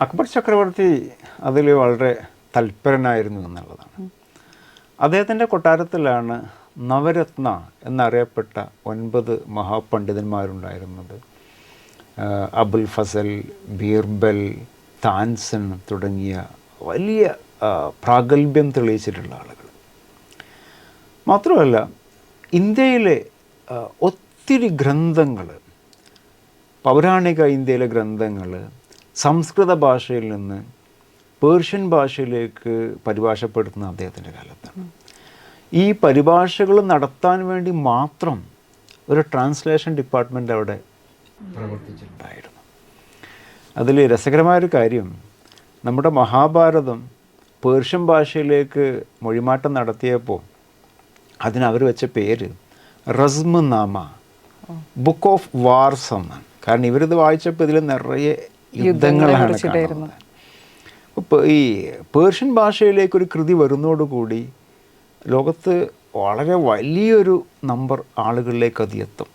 അക്ബർ ചക്രവർത്തി അതിൽ വളരെ തൽപരനായിരുന്നു എന്നുള്ളതാണ്. അദ്ദേഹത്തിൻ്റെ കൊട്ടാരത്തിലാണ് നവരത്ന എന്നറിയപ്പെട്ട 9 മഹാപണ്ഡിതന്മാരുണ്ടായിരുന്നത്. അബുൽ ഫസൽ, ബീർബൽ, താൻസൻ തുടങ്ങിയ വലിയ പ്രാഗൽഭ്യം തെളിയിച്ചിട്ടുള്ള ആളുകൾ. മാത്രമല്ല ഇന്ത്യയിലെ ഒത്തിരി ഗ്രന്ഥങ്ങൾ, പൗരാണിക ഇന്ത്യയിലെ ഗ്രന്ഥങ്ങൾ സംസ്കൃത ഭാഷയിൽ നിന്ന് പേർഷ്യൻ ഭാഷയിലേക്ക് പരിഭാഷപ്പെടുത്തുന്ന അദ്ദേഹത്തിൻ്റെ കാലത്താണ്. ഈ പരിഭാഷകൾ നടത്താൻ വേണ്ടി മാത്രം ഒരു ട്രാൻസ്ലേഷൻ ഡിപ്പാർട്ട്മെൻ്റ് അവിടെ പ്രവർത്തിച്ചിട്ടുണ്ടായിരുന്നു. അതിൽ രസകരമായൊരു കാര്യം, നമ്മുടെ മഹാഭാരതം പേർഷ്യൻ ഭാഷയിലേക്ക് മൊഴിമാറ്റം നടത്തിയപ്പോൾ അതിനവർ വെച്ച പേര് റസ്മ് നാമ, ബുക്ക് ഓഫ് വാർസ് എന്നാണ്. കാരണം ഇവരിത് വായിച്ചപ്പോൾ ഇതിൽ നിറയെ യുദ്ധങ്ങളാണ് കാണുന്നത്. അപ്പോൾ ഈ പേർഷ്യൻ ഭാഷയിലേക്കൊരു കൃതി വരുന്നതോടുകൂടി ലോകത്ത് വളരെ വലിയൊരു നമ്പർ ആളുകളിലേക്ക് അത് എത്തും.